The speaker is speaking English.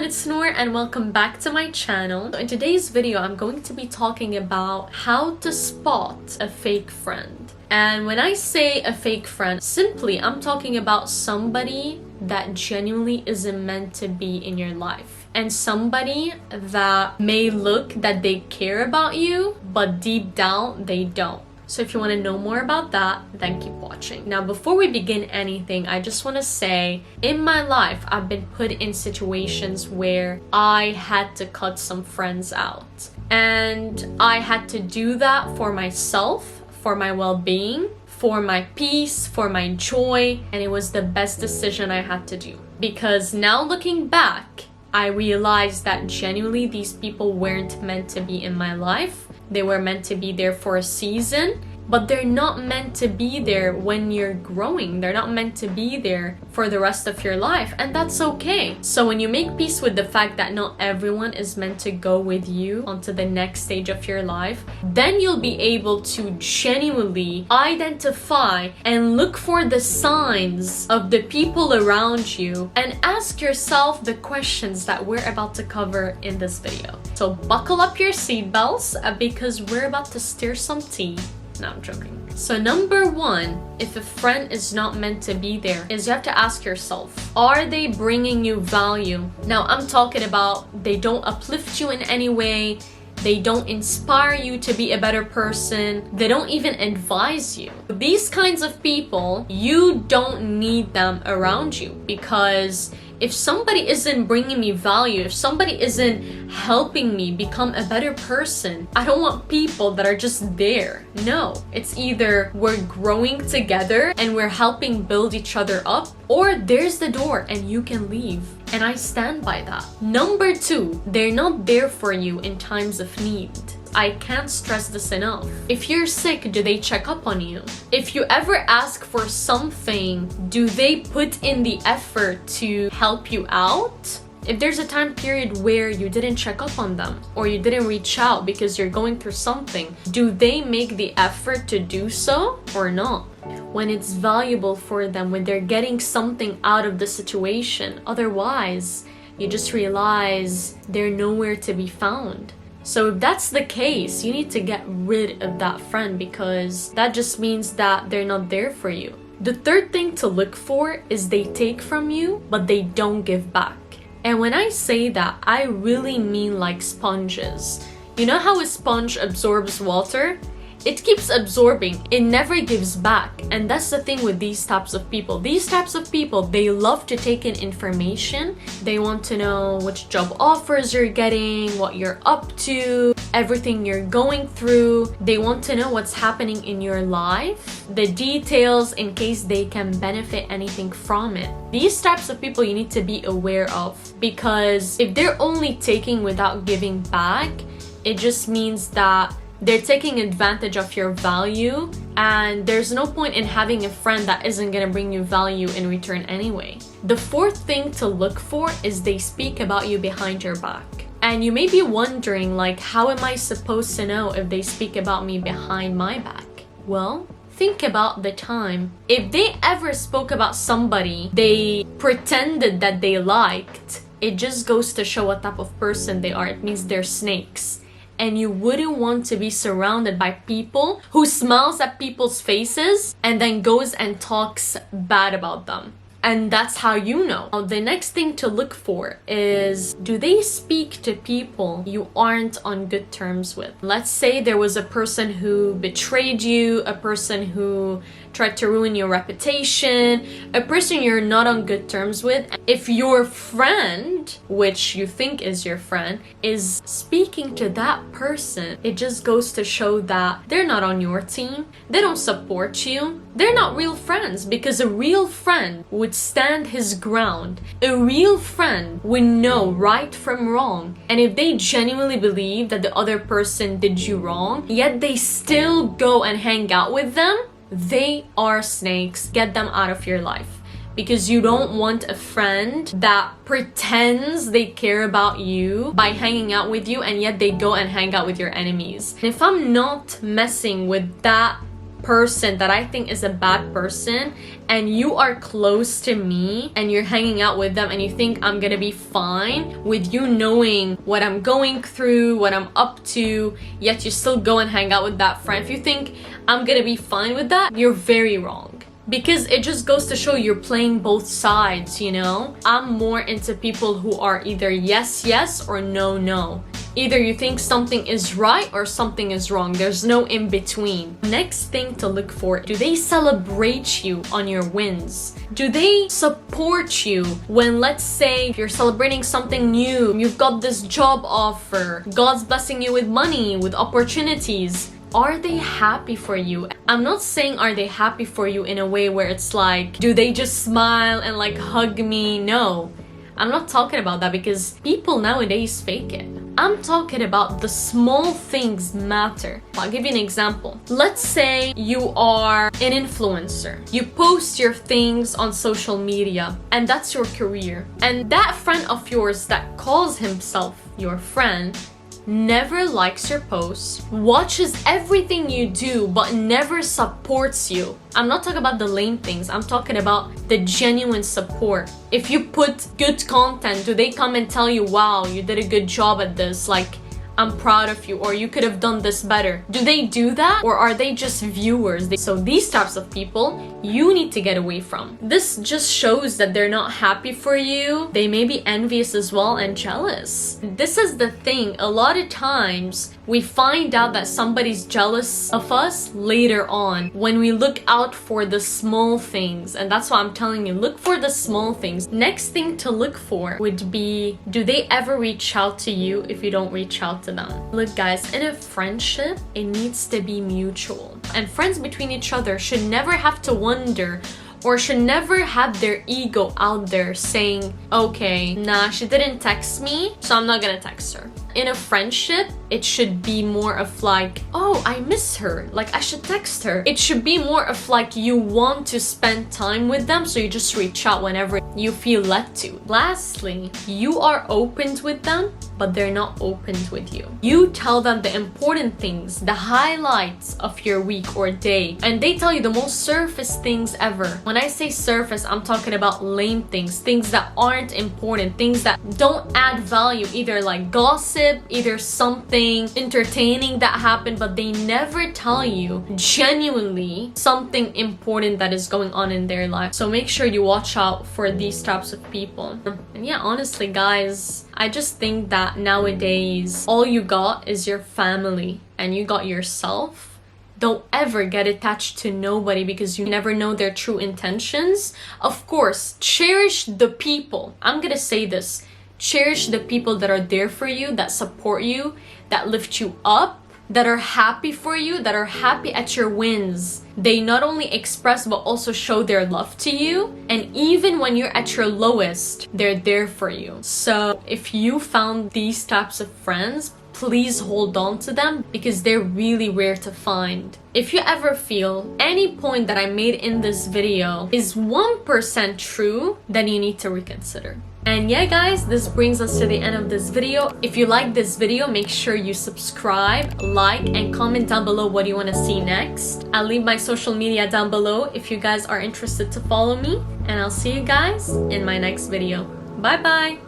it's Noor and welcome back to my channel. In today's video, I'm going to be talking about how to spot a fake friend. And when I say a fake friend, simply I'm talking about somebody that genuinely isn't meant to be in your life. And somebody that may look that they care about you, but deep down they don't. So if you want to know more about that, then keep watching. Now, before we begin anything, I just want to say, in my life, I've been put in situations where I had to cut some friends out. And I had to do that for myself, for my well-being, for my peace, for my joy, and it was the best decision I had to do. Because now looking back, I realized that genuinely these people weren't meant to be in my life. They were meant to be there for a season, but they're not meant to be there when you're growing. They're not meant to be there for the rest of your life, and that's okay. So when you make peace with the fact that not everyone is meant to go with you onto the next stage of your life, then you'll be able to genuinely identify and look for the signs of the people around you and ask yourself the questions that we're about to cover in this video. So buckle up your seatbelts because we're about to stir some tea. No, I'm joking. So number one, if a friend is not meant to be there, is you have to ask yourself, are they bringing you value? Now, I'm talking about they don't uplift you in any way. They don't inspire you to be a better person. They don't even advise you. These kinds of people, you don't need them around you, because if somebody isn't bringing me value, if somebody isn't helping me become a better person, I don't want people that are just there. No, it's either we're growing together and we're helping build each other up, or there's the door and you can leave. And I stand by that. Number two, they're not there for you in times of need. I can't stress this enough. If you're sick, do they check up on you? If you ever ask for something, do they put in the effort to help you out? If there's a time period where you didn't check up on them or you didn't reach out because you're going through something, do they make the effort to do so or not? When it's valuable for them, when they're getting something out of the situation. Otherwise, you just realize they're nowhere to be found. So if that's the case, you need to get rid of that friend, because that just means that they're not there for you. The third thing to look for is they take from you, but they don't give back. And when I say that, I really mean like sponges. You know how a sponge absorbs water? It keeps absorbing, it never gives back. And that's the thing with these types of people. These types of people, they love to take in information. They want to know which job offers you're getting, what you're up to, everything you're going through. They want to know what's happening in your life, the details, in case they can benefit anything from it. These types of people you need to be aware of, because if they're only taking without giving back, it just means that they're taking advantage of your value, and there's no point in having a friend that isn't gonna bring you value in return anyway. The fourth thing to look for is they speak about you behind your back. And you may be wondering, like, how am I supposed to know if they speak about me behind my back? Well, think about the time. If they ever spoke about somebody they pretended that they liked, it just goes to show what type of person they are. It means they're snakes. And you wouldn't want to be surrounded by people who smiles at people's faces and then goes and talks bad about them. And that's how you know. Now, the next thing to look for is, do they speak to people you aren't on good terms with? Let's say there was a person who betrayed you, a person who tried to ruin your reputation, a person you're not on good terms with. If your friend, which you think is your friend, is speaking to that person, it just goes to show that they're not on your team, they don't support you, they're not real friends, because a real friend would stand his ground. A real friend would know right from wrong. And if they genuinely believe that the other person did you wrong, yet they still go and hang out with them, they are snakes. Get them out of your life. Because you don't want a friend that pretends they care about you by hanging out with you, and yet they go and hang out with your enemies. And if I'm not messing with that person that I think is a bad person and you are close to me and you're hanging out with them and you think I'm gonna be fine with you knowing what I'm going through, what I'm up to, yet you still go and hang out with that friend. If you think I'm gonna be fine with that, you're very wrong. Because it just goes to show you're playing both sides, you know? I'm more into people who are either yes, yes, or no, no. Either you think something is right or something is wrong. There's no in between. Next thing to look for, do they celebrate you on your wins? Do they support you when, let's say, you're celebrating something new, you've got this job offer, God's blessing you with money, with opportunities? Are they happy for you? I'm not saying are they happy for you in a way where it's like, do they just smile and like hug me? No, I'm not talking about that because people nowadays fake it. I'm talking about the small things matter. I'll give you an example. Let's say you are an influencer. You post your things on social media and that's your career. And that friend of yours that calls himself your friend never likes your posts, watches everything you do, but never supports you. I'm not talking about the lame things, I'm talking about the genuine support. If you put good content, do they come and tell you, wow, you did a good job at this, like, I'm proud of you, or you could have done this better? Do they do that, or are they just viewers? So these types of people you need to get away from. This just shows that they're not happy for you. They may be envious as well and jealous. This is the thing, a lot of times we find out that somebody's jealous of us later on when we look out for the small things. And that's why I'm telling you, look for the small things. Next thing to look for would be, do they ever reach out to you if you don't reach out to them? Look guys, in a friendship, it needs to be mutual. And friends between each other should never have to wonder or should never have their ego out there saying, okay, nah, she didn't text me, so I'm not gonna text her. In a friendship, it should be more of like, oh, I miss her, like I should text her. It should be more of like you want to spend time with them, so you just reach out whenever you feel led to. Lastly, you are opened with them, but they're not opened with you. You tell them the important things, the highlights of your week or day, and they tell you the most surface things ever. When I say surface, I'm talking about lame things, things that aren't important, things that don't add value, either like gossip, either something entertaining that happened, but they never tell you genuinely something important that is going on in their life. So make sure you watch out for these types of people. And yeah, honestly guys, I just think that nowadays all you got is your family and you got yourself. Don't ever get attached to nobody because you never know their true intentions. Of course, cherish the people. I'm gonna say this. Cherish the people that are there for you, that support you, that lift you up, that are happy for you, that are happy at your wins. They not only express but also show their love to you. And even when you're at your lowest, they're there for you. So if you found these types of friends, please hold on to them because they're really rare to find. If you ever feel any point that I made in this video is 1% true, then you need to reconsider. And yeah guys, this brings us to the end of this video. If you like this video, make sure you subscribe, like, and comment down below what you want to see next. I'll leave my social media down below if you guys are interested to follow me. And I'll see you guys in my next video. Bye bye!